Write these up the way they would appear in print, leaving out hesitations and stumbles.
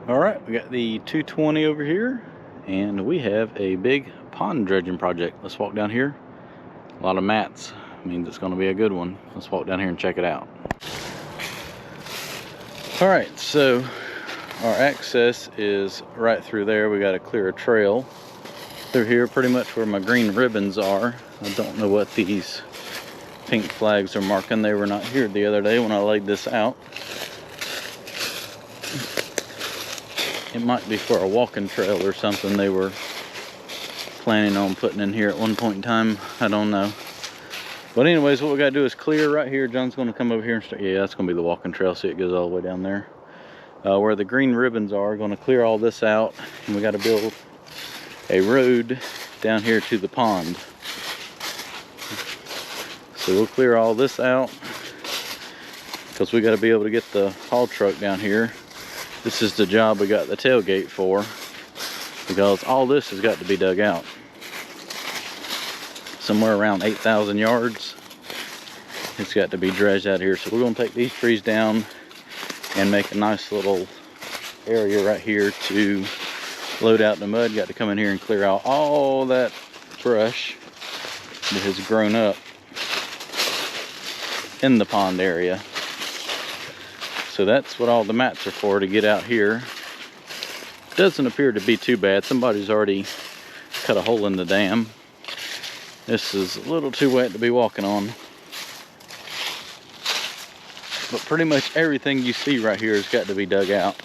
All right, we got the 220 over here, and we have a big pond dredging project. Let's walk down here. A lot of mats means it's going to be a good one. Let's walk down here and check it out. All right, so our access is right through there. We got to clear a trail through here, pretty much where my green ribbons are. I don't know what these pink flags are marking. They were not here the other day when I laid this out. It might be for a walking trail or something they were planning on putting in here at one point in time. I don't know. But anyways, what we gotta do is clear right here. John's gonna come over here and start. Yeah, that's gonna be the walking trail. See, it goes all the way down there. Where the green ribbons are, gonna clear all this out. And we gotta build a road down here to the pond. So we'll clear all this out because we gotta be able to get the haul truck down here. This is the job we got the tailgate for, because all this has got to be dug out. Somewhere around 8,000 yards. It's got to be dredged out here. So we're going to take these trees down and make a nice little area right here to load out the mud. Got to come in here and clear out all that brush that has grown up in the pond area. So that's what all the mats are for, to get out here. Doesn't appear to be too bad. Somebody's already cut a hole in the dam. This is a little too wet to be walking on. But pretty much everything you see right here has got to be dug out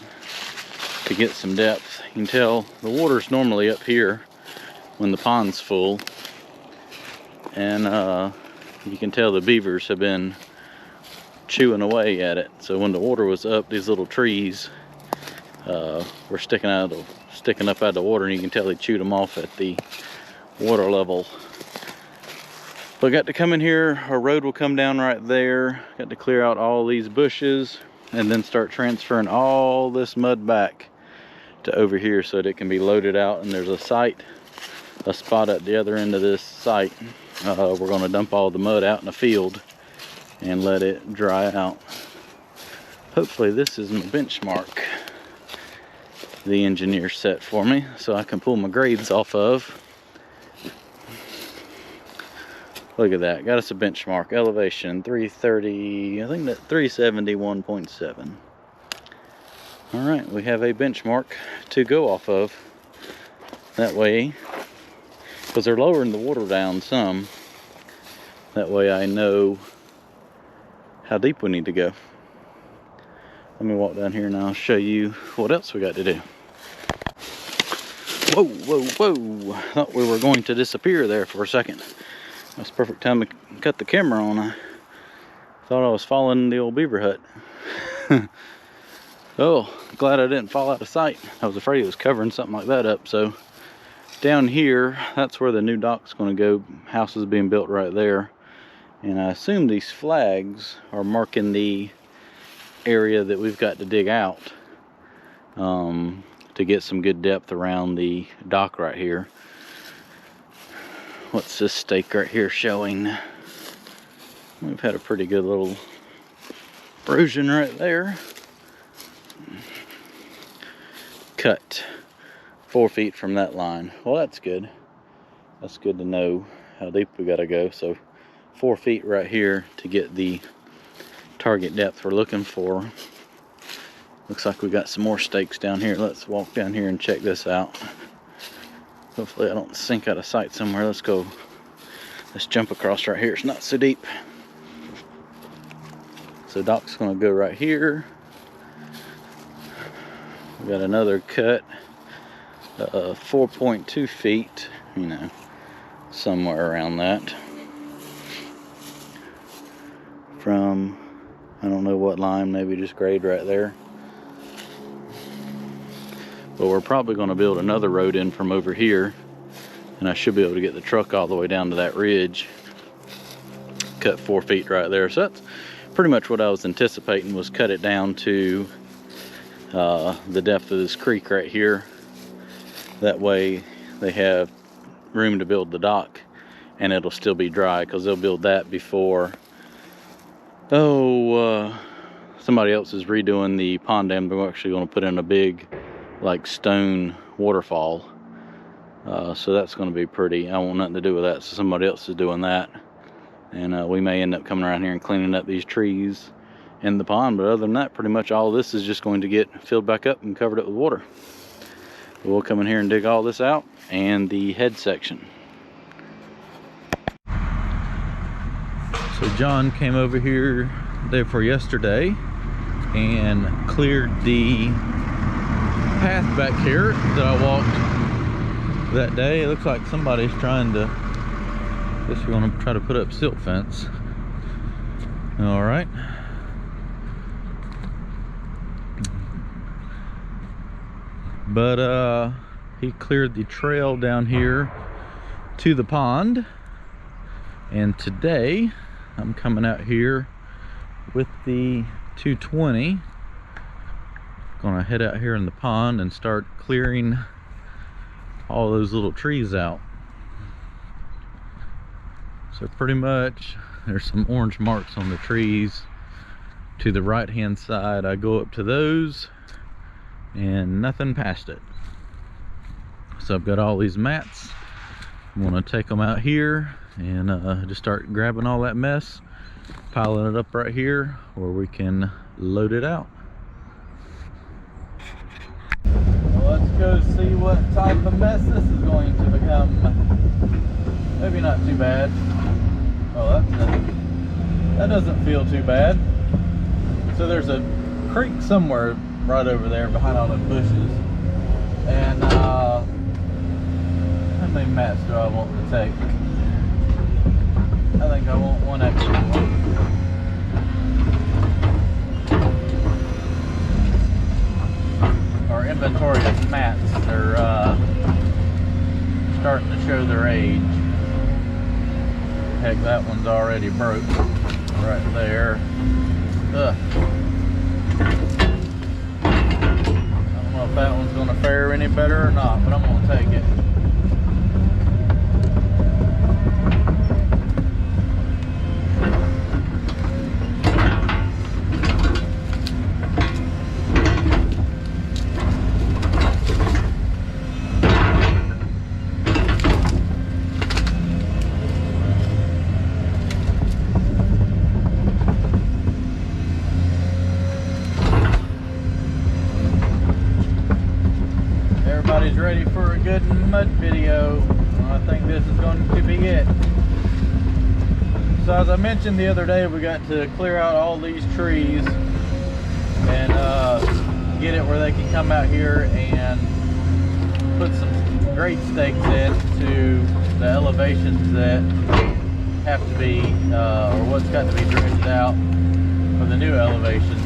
to get some depth. You can tell the water's normally up here when the pond's full. And you can tell the beavers have been chewing away at it. So when the water was up, these little trees were sticking up out of the water, and you can tell they chewed them off at the water level. But got to come in here. Our road will come down right there. Got to clear out all these bushes and then start transferring all this mud back to over here so that it can be loaded out. And there's a spot at the other end of this site. We're going to dump all the mud out in the field and let it dry out. Hopefully this is my benchmark the engineer set for me, so I can pull my grades off of. Look at that, got us a benchmark. Elevation 330, I think that 371.7. All right, we have a benchmark to go off of. That way, because they're lowering the water down some, that way I know how deep we need to go. Let me walk down here and I'll show you what else we got to do. Whoa, whoa, whoa. Thought we were going to disappear there for a second. That's the perfect time to cut the camera on. I thought I was following the old beaver hut. Oh, glad I didn't fall out of sight. I was afraid it was covering something like that up. So down here, that's where the new dock's going to go. House is being built right there. And I assume these flags are marking the area that we've got to dig out to get some good depth around the dock right here. What's this stake right here showing? We've had a pretty good little erosion right there. Cut 4 feet from that line. Well, that's good. That's good to know how deep we got to go. So 4 feet right here to get the target depth we're looking for. Looks like we got some more stakes down here. Let's walk down here and check this out. Hopefully I don't sink out of sight somewhere. Let's go. Let's jump across right here. It's not so deep. So dock's gonna go right here. We got another cut, 4.2 feet, you know, somewhere around that. From, I don't know what line, maybe just grade right there. But we're probably going to build another road in from over here, and I should be able to get the truck all the way down to that ridge. Cut 4 feet right there. So that's pretty much what I was anticipating, was cut it down to the depth of this creek right here. That way they have room to build the dock, and it'll still be dry, because they'll build that before somebody else is redoing the pond dam. They're actually going to put in a big like stone waterfall. So that's going to be pretty. I want nothing to do with that, so somebody else is doing that. And we may end up coming around here and cleaning up these trees in the pond. But other than that, pretty much all this is just going to get filled back up and covered up with water. We'll come in here and dig all this out and the head section. So John came over here day before yesterday and cleared the path back here that I walked that day. It looks like somebody's trying to, I guess you want to try to put up silt fence. All right. But he cleared the trail down here to the pond, and today I'm coming out here with the 220. Gonna head out here in the pond and start clearing all those little trees out. So pretty much there's some orange marks on the trees to the right hand side. I go up to those and nothing past it. So I've got all these mats. I'm gonna take them out here and just start grabbing all that mess, piling it up right here where we can load it out. Well, let's go see what type of mess this is going to become. Maybe not too bad. Oh, that doesn't feel too bad. So there's a creek somewhere right over there behind all the bushes. And how many mats do I want to take? I think I want one extra one. Our inventory of mats, they're starting to show their age. Heck, that one's already broke right there. Ugh. I don't know if that one's going to fare any better or not, but I'm going to take it. Everybody's ready for a good mud video. I think this is going to be it. So as I mentioned the other day, we got to clear out all these trees and get it where they can come out here and put some grade stakes in to the elevations that have to be, or what's got to be dredged out for the new elevations.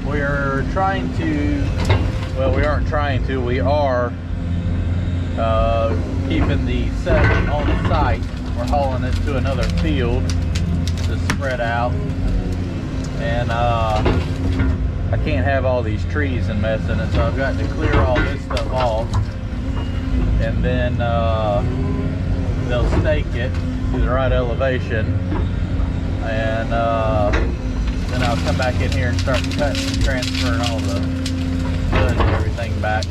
We're trying to, well, we aren't trying to, we are keeping the set on the site. We're hauling it to another field to spread out. And I can't have all these trees and mess in it, so I've got to clear all this stuff off. And then they'll stake it to the right elevation. And then I'll come back in here and start cutting and transferring all the mud and everything back.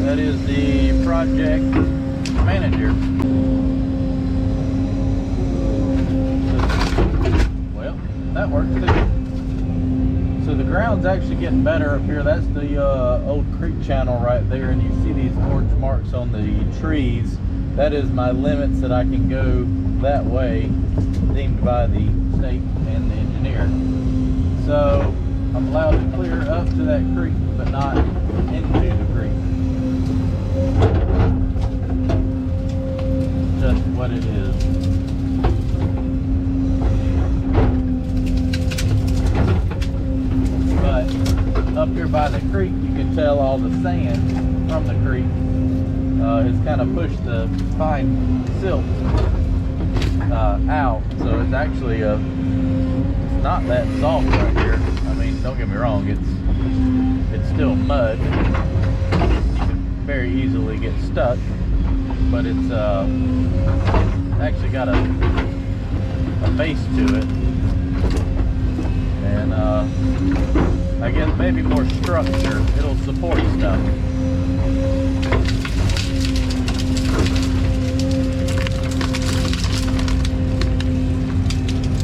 That is the project manager. Well, that works too. So the ground's actually getting better up here. That's the old creek channel right there, and you see these orange marks on the trees. That is my limits that I can go that way, deemed by the state and the engineer. So I'm allowed to clear up to that creek, but not into the creek. Just what it is. But up here by the creek, you can tell all the sand from the creek has kind of pushed the fine silt out. So it's actually not that soft right here. I mean, don't get me wrong, it's still mud. You can very easily get stuck, but it's actually got a base to it, and I guess maybe more structure. It'll support stuff.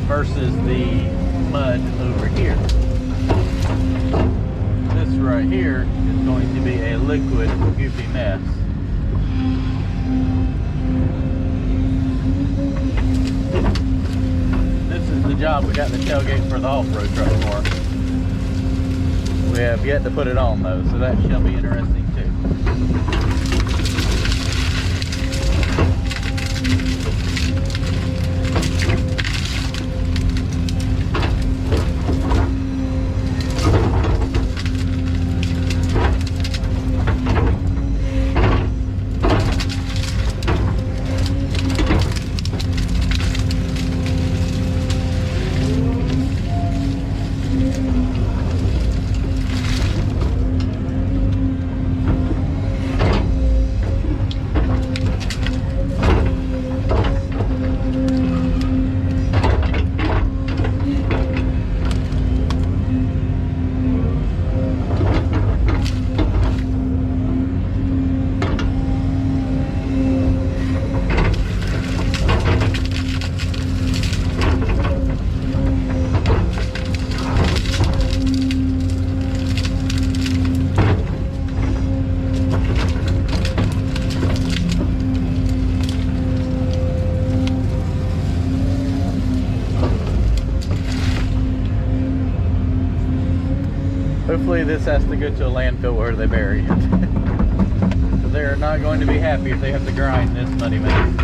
Versus the mud over here. This right here is going to be a liquid goopy mess. This is the job we got the tailgate for the off-road truck for. We have yet to put it on though, so that shall be interesting too. Hopefully this has to go to a landfill where they bury it. They're not going to be happy if they have to grind this muddy mess.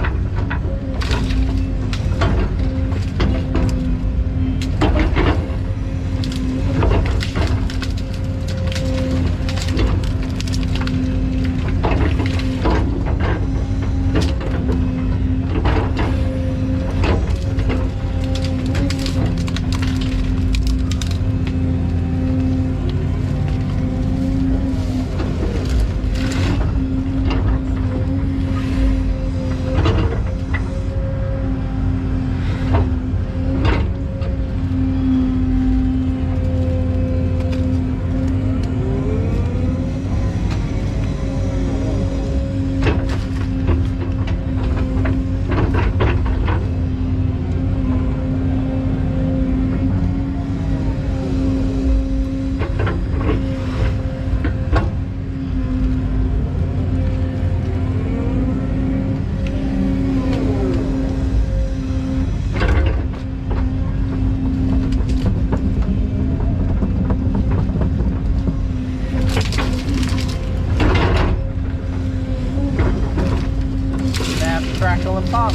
Crackle and pop.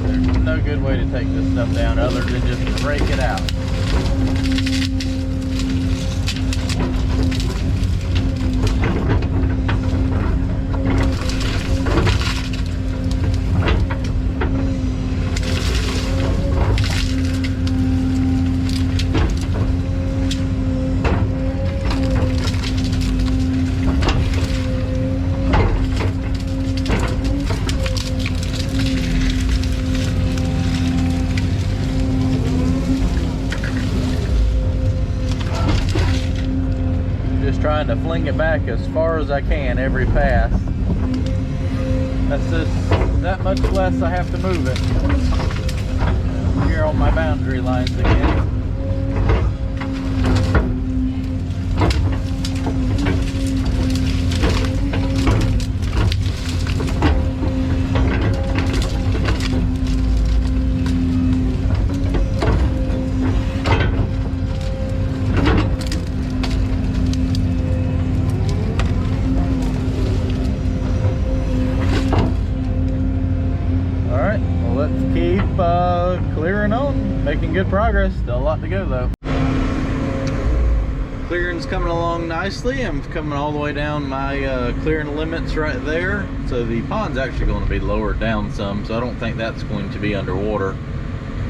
There's no good way to take this stuff down other than just break it out. trying to fling it back as far as I can every pass. That's just that much less I have to move it. Here on my boundary lines again. Clearing on, making good progress. Still a lot to go though. Clearing's coming along nicely. I'm coming all the way down my clearing limits right there. So the pond's actually going to be lowered down some, so I don't think that's going to be underwater.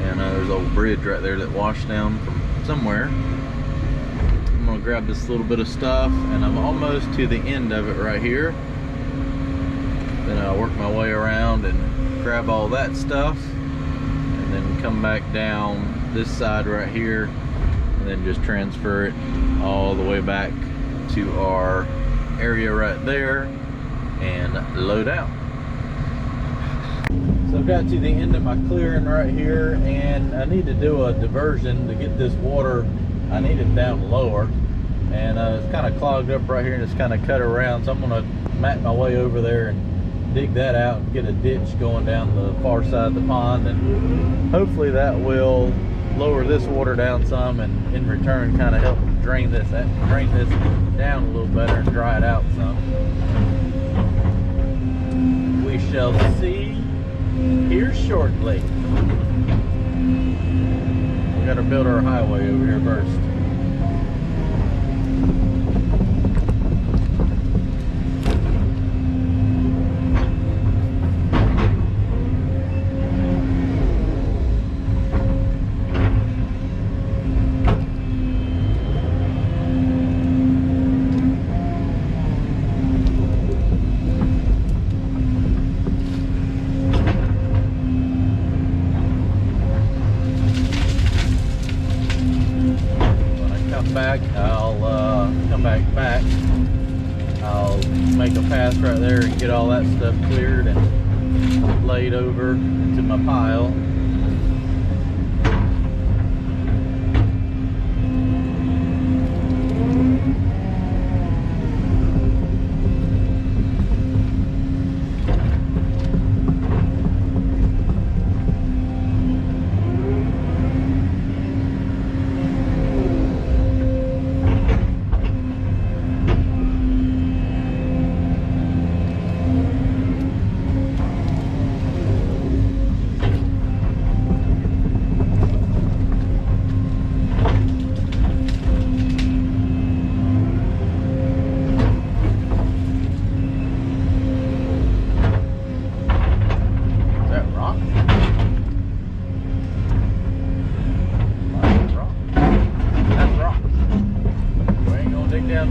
And there's an old bridge right there that washed down from somewhere. I'm gonna grab this little bit of stuff, and I'm almost to the end of it right here. Then I'll work my way around and grab all that stuff, and then come back down this side right here, and then just transfer it all the way back to our area right there and load out. So I've got to the end of my clearing right here, and I need to do a diversion to get this water. I need it down lower, and it's kind of clogged up right here, and it's kind of cut around, so I'm going to mat my way over there and dig that out and get a ditch going down the far side of the pond, and hopefully that will lower this water down some, and in return kind of help drain this down a little better and dry it out some. We shall see here shortly. We got to build our highway over here first. I'll make a path right there and get all that stuff cleared and laid over into my pile.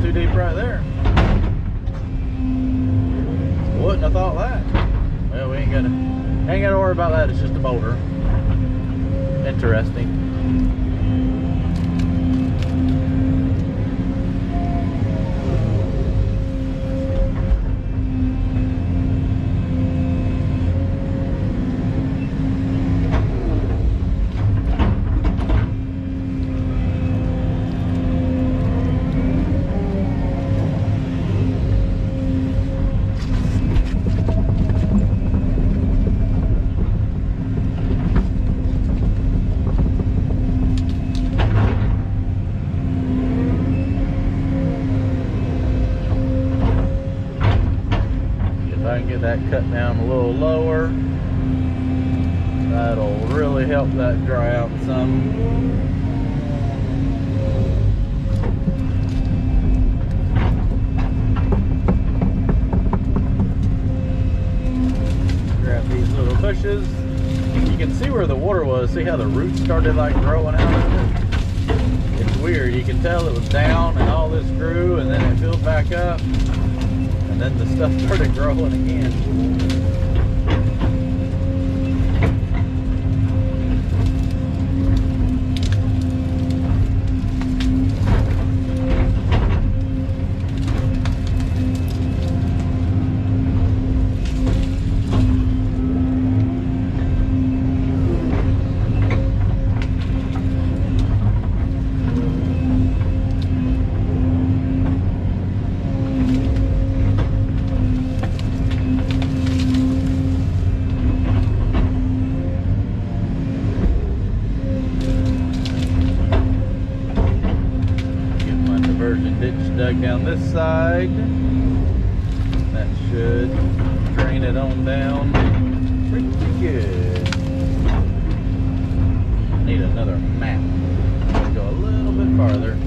Too deep right there. Wouldn't have thought that. Well, we ain't gotta worry about that. It's just a boulder. Interesting. Get that cut down a little lower. That'll really help that dry out some. Grab these little bushes. You can see where the water was. See how the roots started like growing out of it? It's weird. You can tell it was down and all this grew, and then it filled back up. And then the stuff started growing again. down this side. That should drain it on down pretty good. Need another map. Go a little bit farther.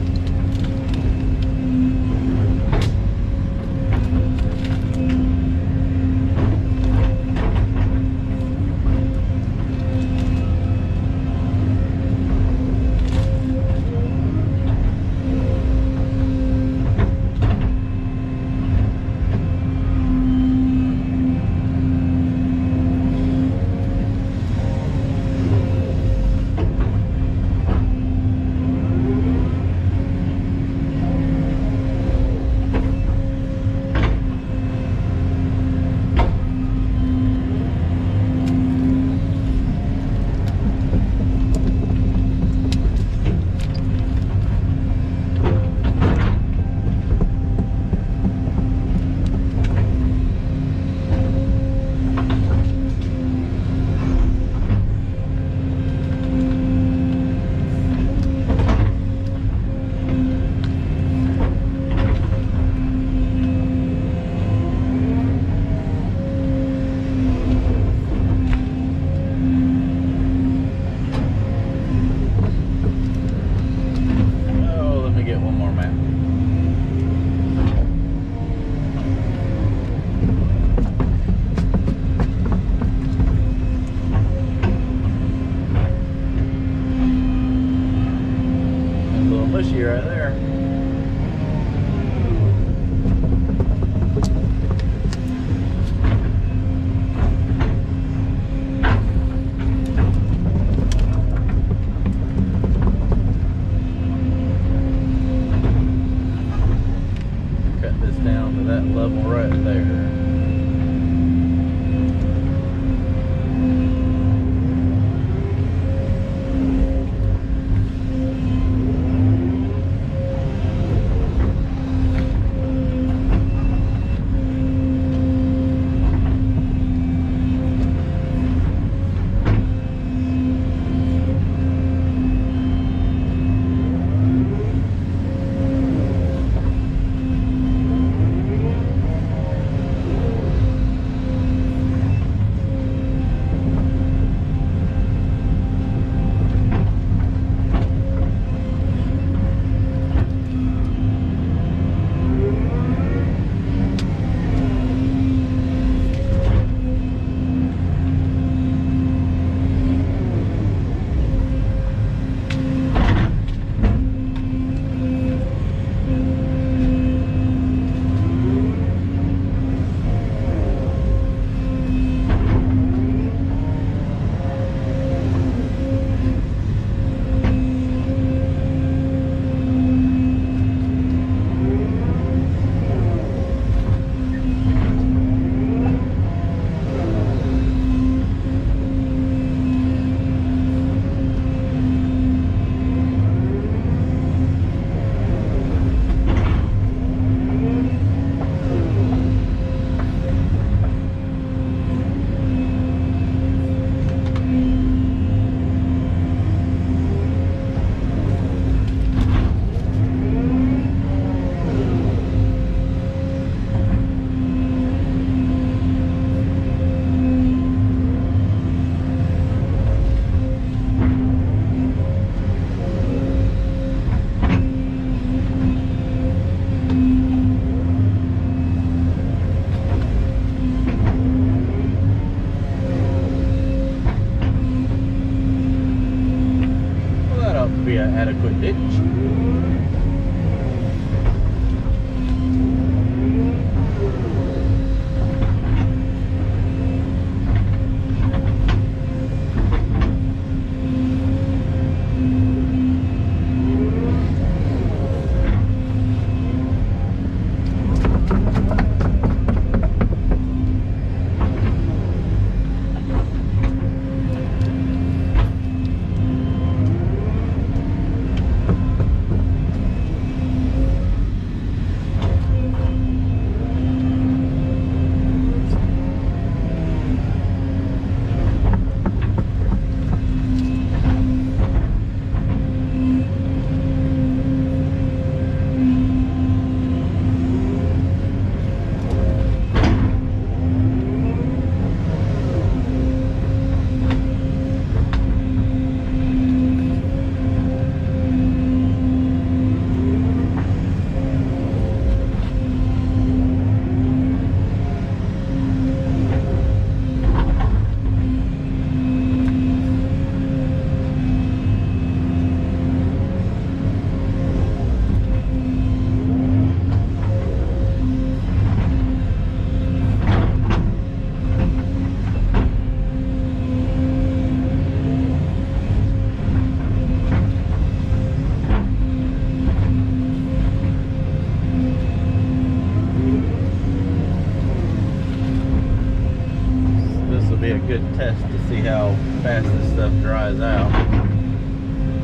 be a good test to see how fast this stuff dries out.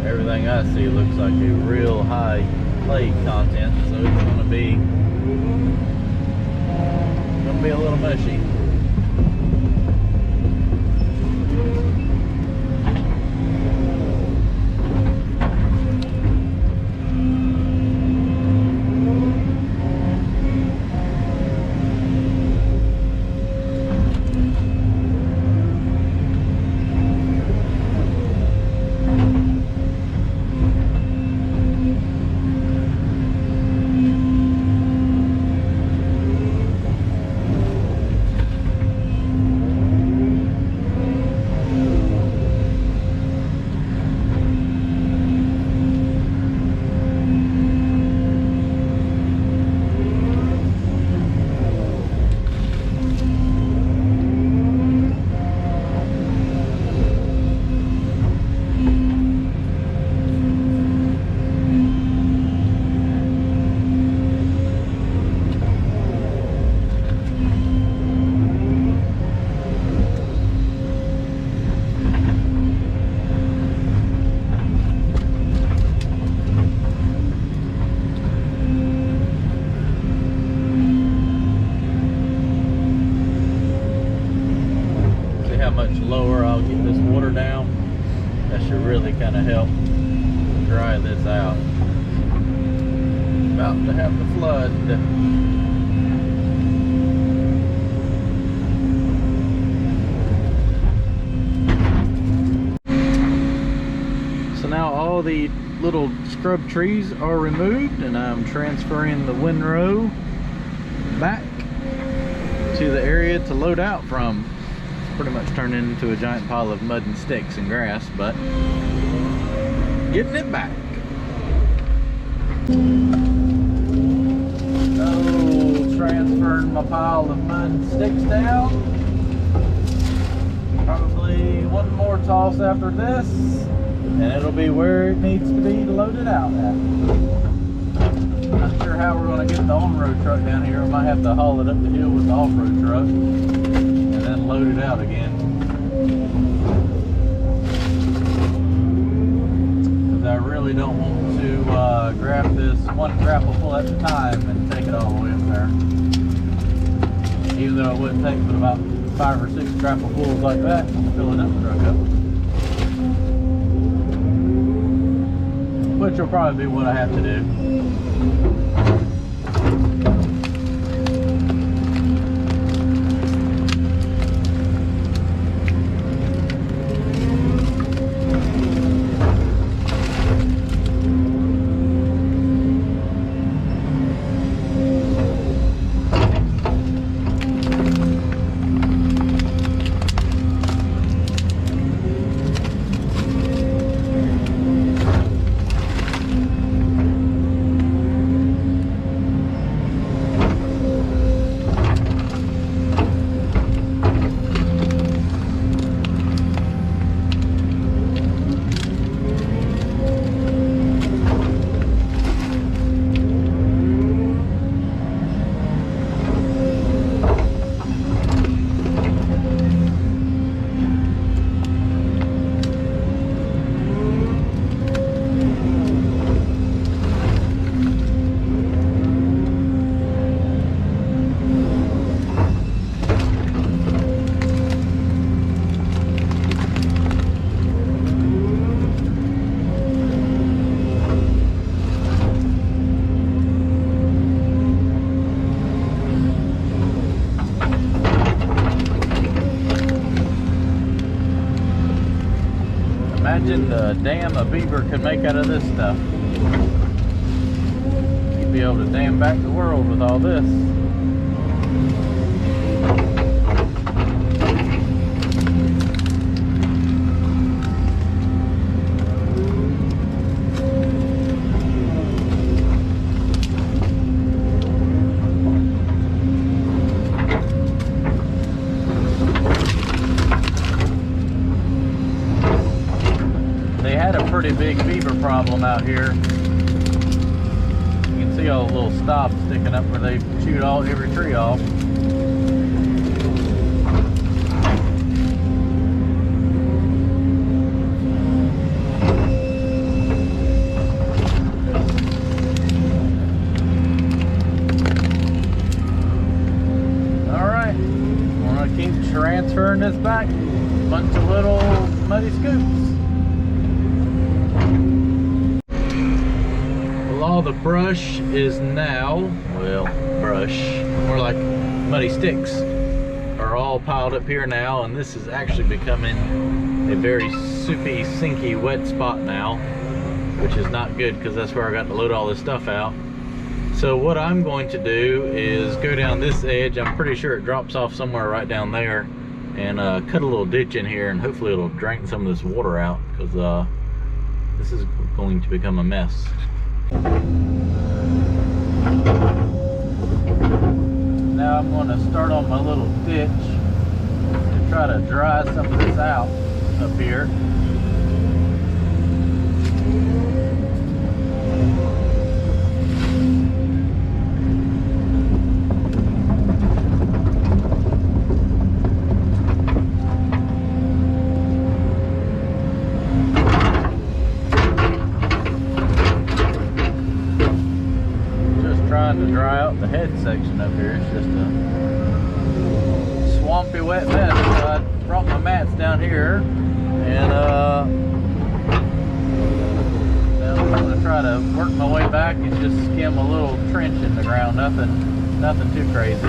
Everything I see looks like a real high clay content, so it's going to be a little mushy. Lower I'll get this water down. That should really kind of help dry this out. About to have the flood. So now all the little scrub trees are removed, and I'm transferring the windrow back to the area to load out from. Pretty much turned into a giant pile of mud and sticks and grass, but getting it back. So transferring my pile of mud and sticks down. Probably one more toss after this, and it'll be where it needs to be to load it out at. Not sure how we're going to get the on-road truck down here. We might have to haul it up the hill with the off-road truck and then load it out again. Because I really don't want to grab this one grapple full at a time and take it all the way up there. Even though it wouldn't take but about 5 or 6 grapple fulls like that to fill it up the truck up. Which will probably be what I have to do. Imagine the dam a beaver could make out of this stuff. You'd be able to dam back the world with all this. Pretty big beaver problem out here. You can see all the little stops sticking up where they chewed every tree off. keep transferring this back. Bunch of little muddy scoops. Well, all the brush is now, well, brush, more like muddy sticks, are all piled up here now, and this is actually becoming a very soupy, sinky, wet spot now, which is not good because that's where I got to load all this stuff out. So what I'm going to do is go down this edge. I'm pretty sure it drops off somewhere right down there, and cut a little ditch in here, and hopefully it'll drain some of this water out, because this is going to become a mess. Now I'm going to start on my little ditch to try to dry some of this out up here. To dry out the head section up here. It's just a swampy, wet mess. So I brought my mats down here, and now I'm going to try to work my way back and just skim a little trench in the ground. Nothing too crazy.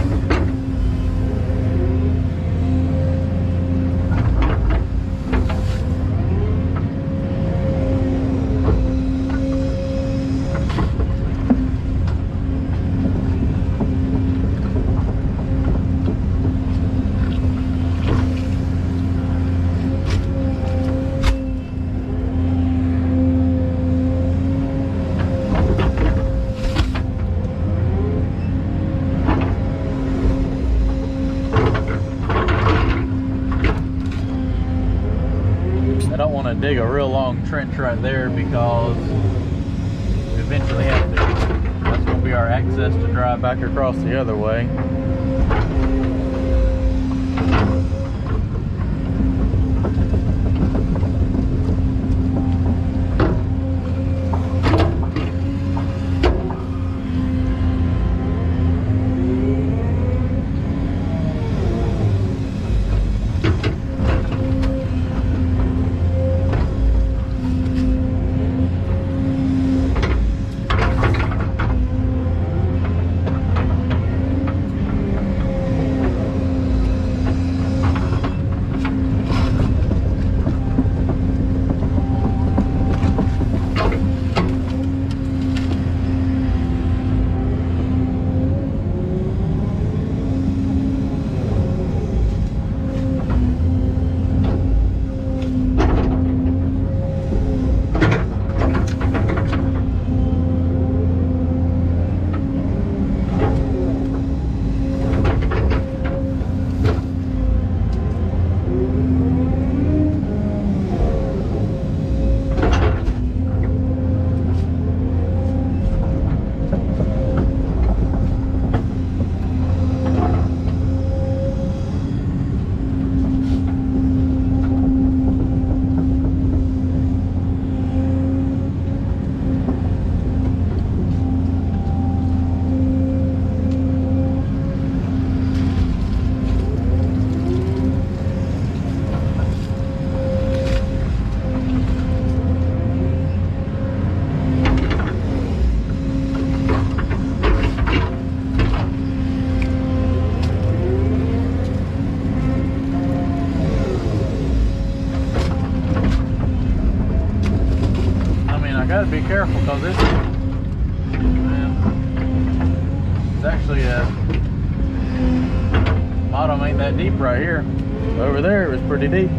I don't want to dig a real long trench right there because we eventually have to. That's going to be our access to drive back across the other way. Gotta be careful because it's actually bottom ain't that deep right here. Over there it was pretty deep.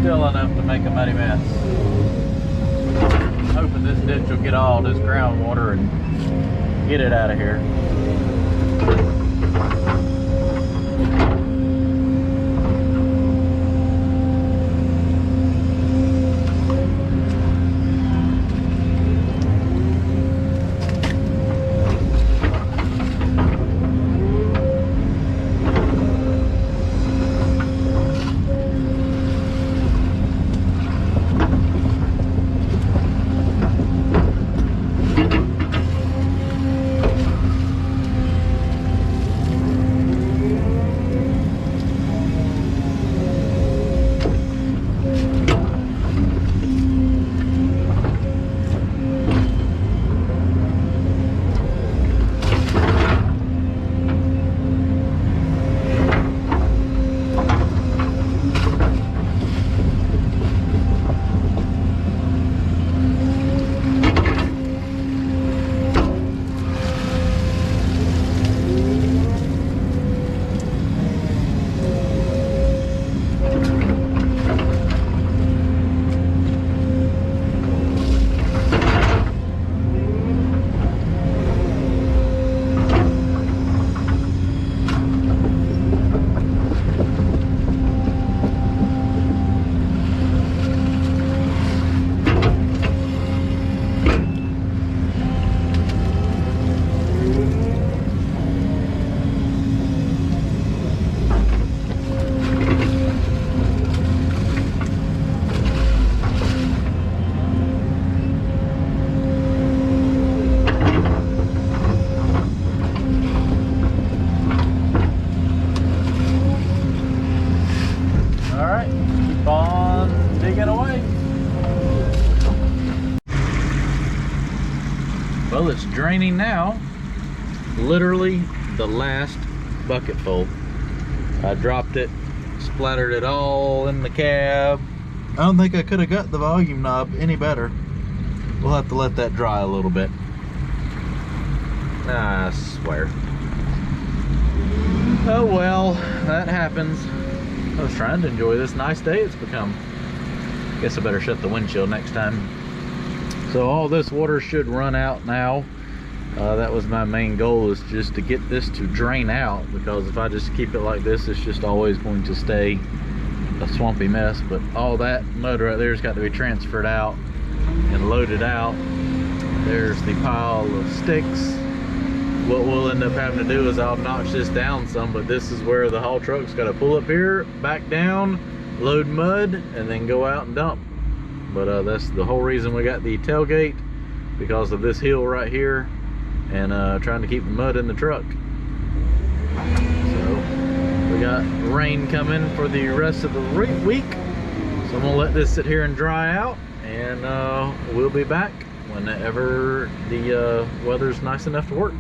Still enough to make a muddy mess. I'm hoping this ditch will get all this groundwater and get it out of here. Well, it's draining now. Literally the last bucket full. I dropped it, splattered it all in the cab. I don't think I could have got the volume knob any better. We'll have to let that dry a little bit. I swear. Oh well, that happens. I was trying to enjoy this nice day it's become. Guess I better shut the windshield next time. So all this water should run out now. That was my main goal, is just to get this to drain out, because if I just keep it like this, it's just always going to stay a swampy mess. But all that mud right there has got to be transferred out and loaded out. There's the pile of sticks. What we'll end up having to do is I'll notch this down some, but this is where the haul truck's got to pull up here, back down, load mud, and then go out and dump. But that's the whole reason we got the tailgate, because of this hill right here, and trying to keep the mud in the truck. So we got rain coming for the rest of the week, so I'm gonna let this sit here and dry out, and we'll be back whenever the weather's nice enough to work.